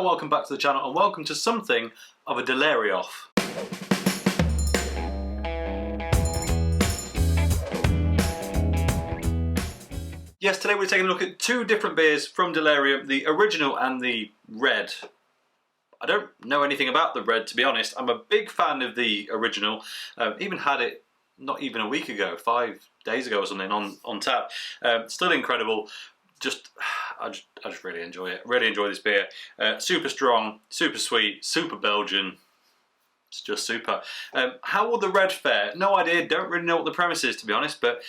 welcome back to the channel and welcome to something of a Delirious. Yes, today we're taking a look at two different beers from Delirium, the original and the red. I don't know anything about the red, to be honest. I'm a big fan of the original. Even had it not even a week ago, 5 days ago or something on tap. Still incredible. I just really enjoy it. Really enjoy this beer. Super strong, super sweet, super Belgian. It's just super. How will the red fare? No idea. Don't really know what the premise is, to be honest. But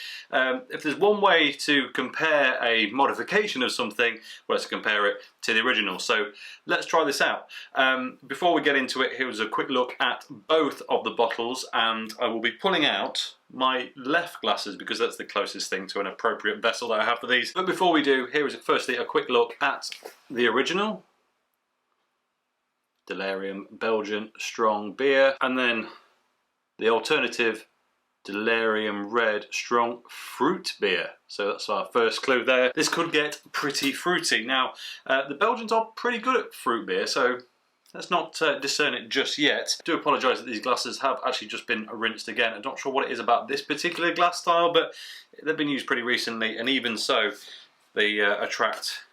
if there's one way to compare a modification of something, well, let's compare it to the original. So let's try this out. Before we get into it, here's a quick look at both of the bottles, and I will be pulling out my left glasses because that's the closest thing to an appropriate vessel that I have for these. But before we do, here is firstly a quick look at the original Delirium Belgian strong beer, and then the alternative Delirium red strong fruit beer. So that's our first clue there. This could get pretty fruity. Now the Belgians are pretty good at fruit beer, so let's not discern it just yet. I do apologise that these glasses have actually just been rinsed again. I'm not sure what it is about this particular glass style, but they've been used pretty recently, and even so they attract,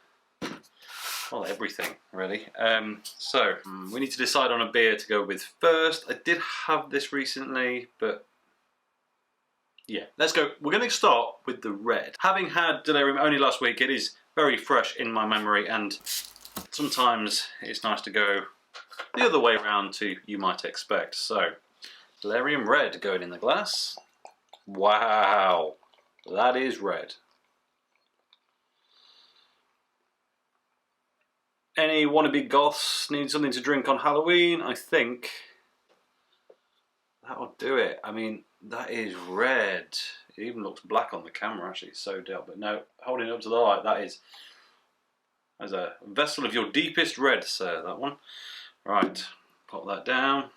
well, everything really. So we need to decide on a beer to go with first. I did have this recently, but yeah, let's go. We're going to start with the red. Having had Delirium only last week, it is very fresh in my memory, and sometimes it's nice to go the other way around to you might expect. So Delirium red going in the glass. Wow, that is red. Any wannabe goths need something to drink on Halloween? I think that'll do it. I mean, that is red. It even looks black on the camera, actually. It's so dull. But no, holding it up to the light, that's a vessel of your deepest red, sir, that one. Right, pop that down.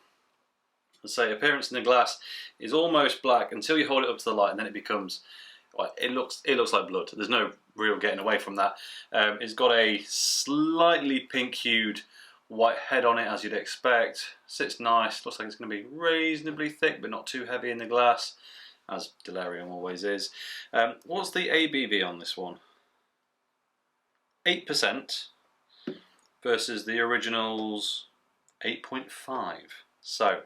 Let's say appearance in the glass is almost black until you hold it up to the light, and then it becomes, well, it looks like blood. There's no real getting away from that. It's got a slightly pink-hued white head on it, as you'd expect. Sits nice. Looks like it's going to be reasonably thick, but not too heavy in the glass, as Delirium always is. What's the ABV on this one? 8% versus the original's 8.5. So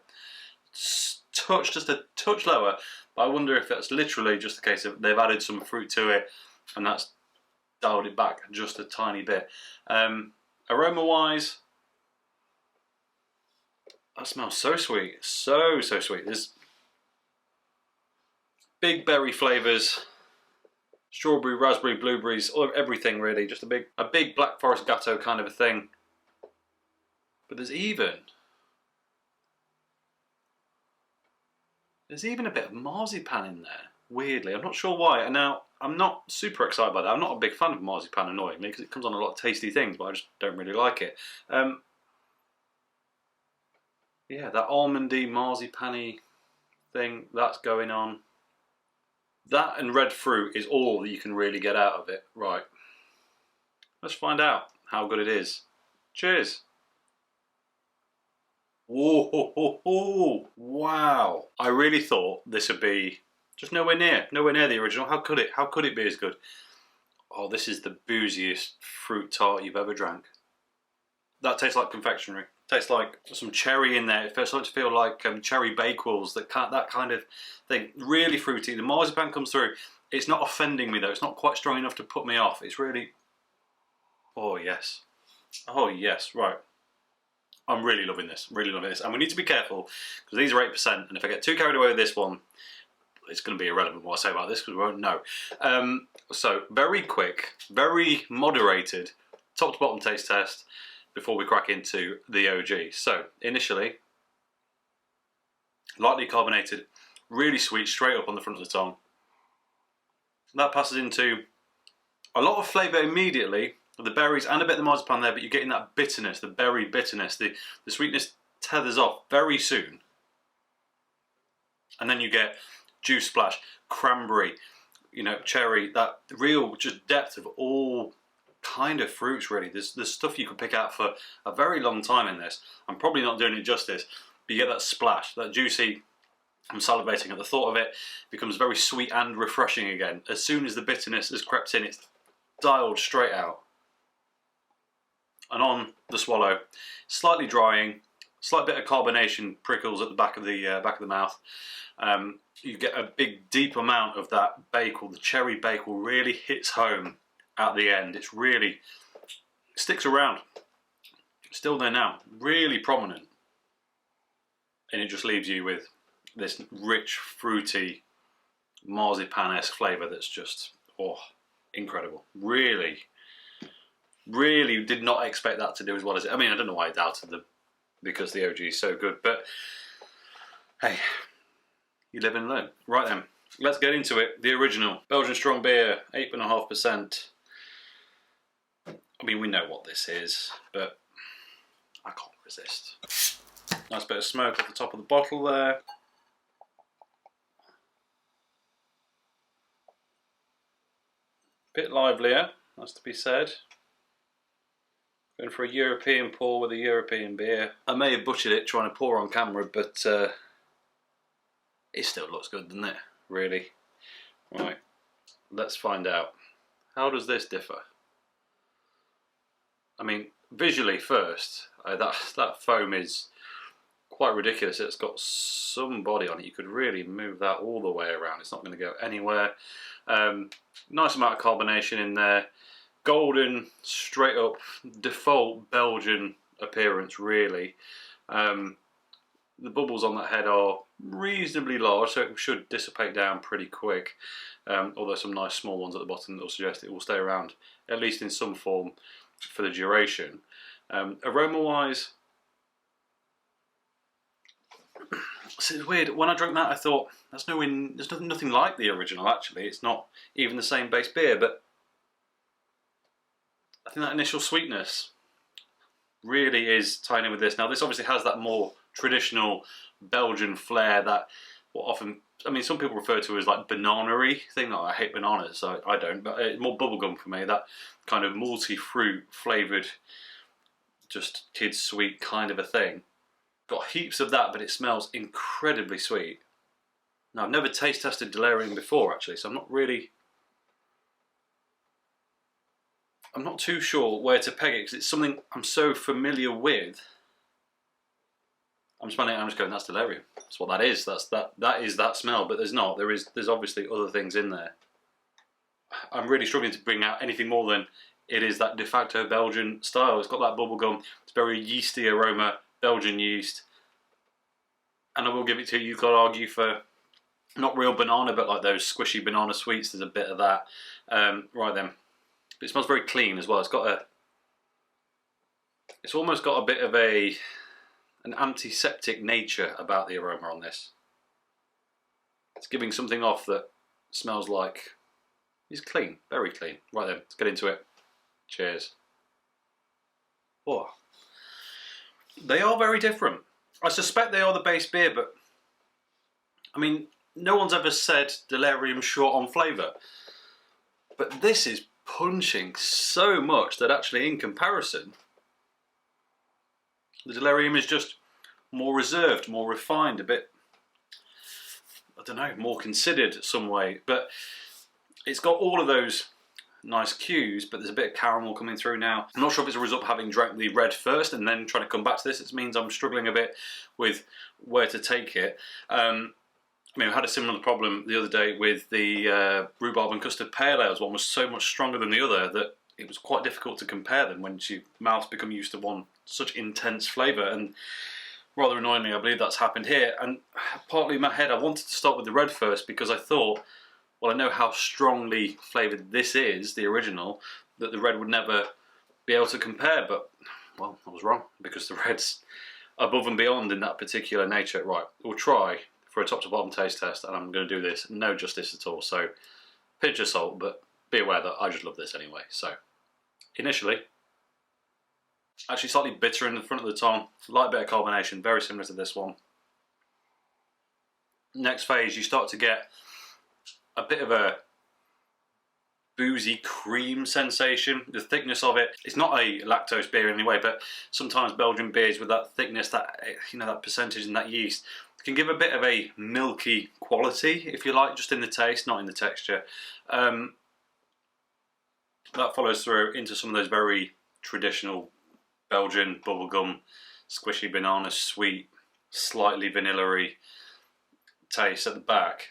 just a touch lower. But I wonder if that's literally just a case of they've added some fruit to it, and that's dialed it back just a tiny bit. Aroma-wise, that smells so sweet, so sweet. There's big berry flavours, strawberry, raspberry, blueberries, everything really. Just a big Black Forest Gatto kind of a thing. But there's even a bit of marzipan in there, weirdly. I'm not sure why. And now, I'm not super excited by that. I'm not a big fan of marzipan, annoyingly, because it comes on a lot of tasty things, but I just don't really like it. Yeah, that almondy, marzipan-y thing, that's going on. That and red fruit is all that you can really get out of it. Right. Let's find out how good it is. Cheers. Whoa, wow. I really thought this would be just nowhere near the original. How could it be as good? Oh, this is the booziest fruit tart you've ever drank. That tastes like confectionery. Tastes like some cherry in there. It starts to feel like cherry bakewells, that kind of thing. Really fruity. The marzipan comes through. It's not offending me though. It's not quite strong enough to put me off. It's really, oh yes. Oh yes, right. I'm really loving this, and we need to be careful because these are 8%, and if I get too carried away with this one, it's going to be irrelevant what I say about this because we won't know. So very quick, very moderated, top to bottom taste test before we crack into the OG. So initially, lightly carbonated, really sweet, straight up on the front of the tongue. That passes into a lot of flavour immediately. The berries and a bit of the marzipan there, but you're getting that bitterness, the berry bitterness. The sweetness tethers off very soon. And then you get juice splash, cranberry, you know, cherry, that real just depth of all kind of fruits really. There's stuff you could pick out for a very long time in this. I'm probably not doing it justice, but you get that splash, that juicy. I'm salivating at the thought of it. It becomes very sweet and refreshing again. As soon as the bitterness has crept in, it's dialed straight out. And on the swallow, slightly drying, slight bit of carbonation prickles at the back of the mouth. You get a big deep amount of that bakel. The cherry bakel really hits home at the end. It's really sticks around. Still there now, really prominent, and it just leaves you with this rich, fruity, marzipan-esque flavour that's just, oh, incredible. Really, really did not expect that to do as well as it. I mean, I don't know why I doubted them, because the OG is so good, but hey, you live and learn. Right then, let's get into it. The original Belgian strong beer, 8.5%. I mean, we know what this is, but I can't resist. Nice bit of smoke at the top of the bottle there. Bit livelier, that's to be said. Going for a European pour with a European beer. I may have butchered it trying to pour on camera, but it still looks good, doesn't it? Really. Right, let's find out. How does this differ? I mean, visually first, that foam is quite ridiculous. It's got some body on it. You could really move that all the way around. It's not going to go anywhere. Nice amount of carbonation in there. Golden, straight up, default Belgian appearance, really. The bubbles on that head are reasonably large, so it should dissipate down pretty quick. Although some nice small ones at the bottom that will suggest it will stay around, at least in some form, for the duration. Aroma-wise, it's weird. When I drank that, I thought there's nothing like the original. Actually, it's not even the same base beer, but I think that initial sweetness really is tying in with this. Now, this obviously has that more traditional Belgian flair that what often, I mean, some people refer to as like banana-y thing. Like, I hate bananas, so I don't, but it's more bubblegum for me. That kind of multi-fruit flavoured, just kids sweet kind of a thing. Got heaps of that, but it smells incredibly sweet. Now, I've never taste tested Delirium before, actually, so I'm not too sure where to peg it, because it's something I'm so familiar with. I'm smelling it and I'm just going, that's Delirium. That's what that is. That is that smell, but there's not. There's obviously other things in there. I'm really struggling to bring out anything more than it is that de facto Belgian style. It's got that bubblegum, it's very yeasty aroma, Belgian yeast. And I will give it to you, you could argue for not real banana, but like those squishy banana sweets, there's a bit of that. Right then. But it smells very clean as well. It's almost got a bit of an antiseptic nature about the aroma on this. It's giving something off that smells like it's clean, very clean. Right then, let's get into it. Cheers. Oh. They are very different. I suspect they are the base beer, but I mean, no one's ever said Delirium short on flavour. But this is punching so much that actually in comparison, the Delirium is just more reserved, more refined, a bit, I don't know, more considered some way. But it's got all of those nice cues, but there's a bit of caramel coming through now. I'm not sure if it's a result of having drank the red first and then trying to come back to this. It means I'm struggling a bit with where to take it. I mean, I had a similar problem the other day with the rhubarb and custard pale ales. One was so much stronger than the other that it was quite difficult to compare them when your mouth's become used to one such intense flavour. And rather annoyingly, I believe that's happened here. And partly in my head, I wanted to start with the red first because I thought, well, I know how strongly flavoured this is, the original, that the red would never be able to compare. But, well, I was wrong, because the red's above and beyond in that particular nature. Right, we'll try for a top to bottom taste test, and I'm going to do this no justice at all. So, pinch of salt, but be aware that I just love this anyway. So, initially, actually slightly bitter in the front of the tongue, light bit of carbonation, very similar to this one. Next phase, you start to get a bit of a boozy cream sensation. The thickness of it, it's not a lactose beer in any way, but sometimes Belgian beers with that thickness, that, you know, that percentage and that yeast can give a bit of a milky quality, if you like, just in the taste, not in the texture. That follows through into some of those very traditional Belgian bubblegum, squishy banana, sweet, slightly vanilla-y taste at the back,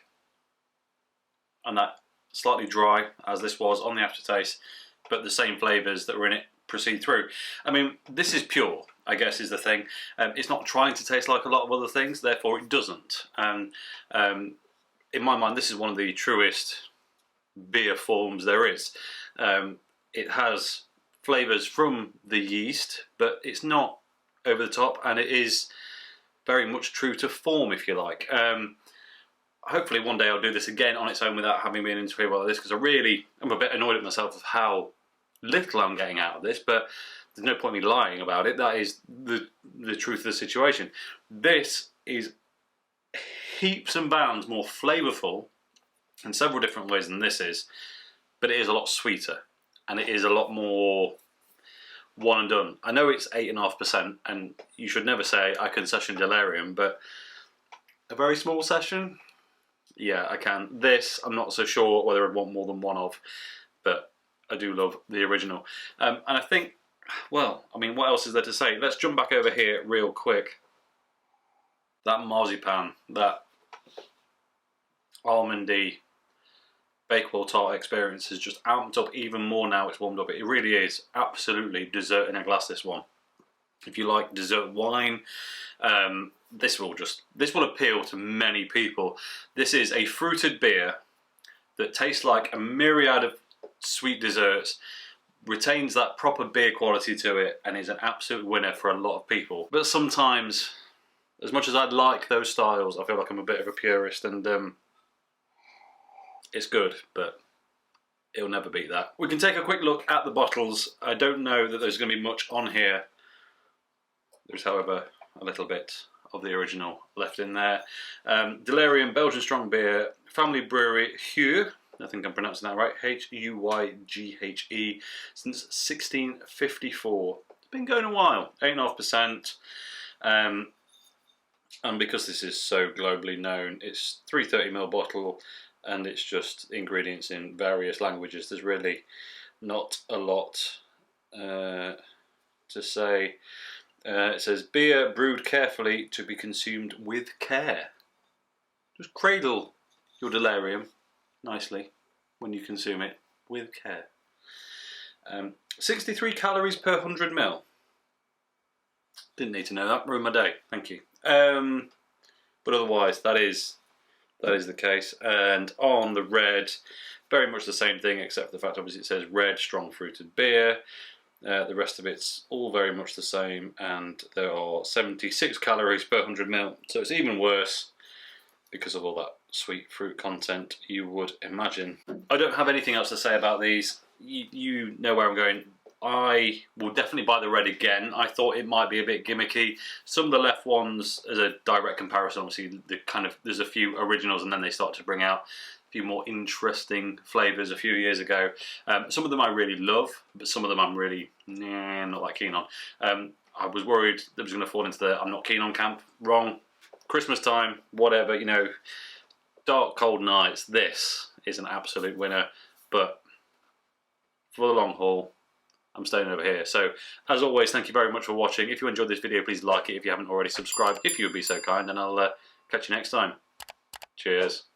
and that slightly dry, as this was on the aftertaste, but the same flavours that were in it proceed through. I mean, this is pure, I guess, is the thing. It's not trying to taste like a lot of other things, therefore it doesn't. And in my mind, this is one of the truest beer forms there is. It has flavours from the yeast, but it's not over the top, and it is very much true to form, if you like. Hopefully one day I'll do this again on its own without having been into it like this, because I'm a bit annoyed at myself of how little I'm getting out of this, but there's no point in me lying about it. That is the truth of the situation. This is heaps and bounds more flavourful in several different ways than this is, but it is a lot sweeter, and it is a lot more one and done. I know it's 8.5%, and you should never say I can session Delirium, but a very small session, yeah, I can. This, I'm not so sure whether I'd want more than one of, but I do love the original. And I think, well, I mean, what else is there to say? Let's jump back over here real quick. That marzipan, that almondy Bakewell tart experience has just amped up even more now it's warmed up. It really is absolutely dessert in a glass, this one. If you like dessert wine, this will appeal to many people. This is a fruited beer that tastes like a myriad of sweet desserts, retains that proper beer quality to it, and is an absolute winner for a lot of people. But sometimes, as much as I'd like those styles, I feel like I'm a bit of a purist, and it's good, but it'll never beat that. We can take a quick look at the bottles. I don't know that there's going to be much on here. There's, however, a little bit of the original left in there. Delirium Belgian Strong Beer, Family Brewery, Hugh. I think I'm pronouncing that right. H-U-Y-G-H-E. Since 1654. It's been going a while. 8.5%. And because this is so globally known, it's 330ml bottle, and it's just ingredients in various languages. There's really not a lot to say. It says, beer brewed carefully to be consumed with care. Just cradle your delirium nicely when you consume it with care. 63 calories per 100 ml. Didn't need to know that. Ruined my day. Thank you. But otherwise, that is the case. And on the red, very much the same thing, except for the fact obviously it says red strong fruited beer. The rest of it's all very much the same, and there are 76 calories per 100 ml, so it's even worse because of all that sweet fruit content, you would imagine. I don't have anything else to say about these. You know where I'm going. I will definitely buy the red again. I thought it might be a bit gimmicky. Some of the left ones, as a direct comparison, obviously there's a few originals, and then they start to bring out a few more interesting flavours a few years ago. Some of them I really love, but some of them I'm really not that keen on. I was worried that was going to fall into the I'm not keen on camp. Wrong. Christmas time, whatever, you know, dark, cold nights, this is an absolute winner. But for the long haul, I'm staying over here. So, as always, thank you very much for watching. If you enjoyed this video, please like it. If you haven't already, subscribe if you would be so kind, and I'll catch you next time. Cheers.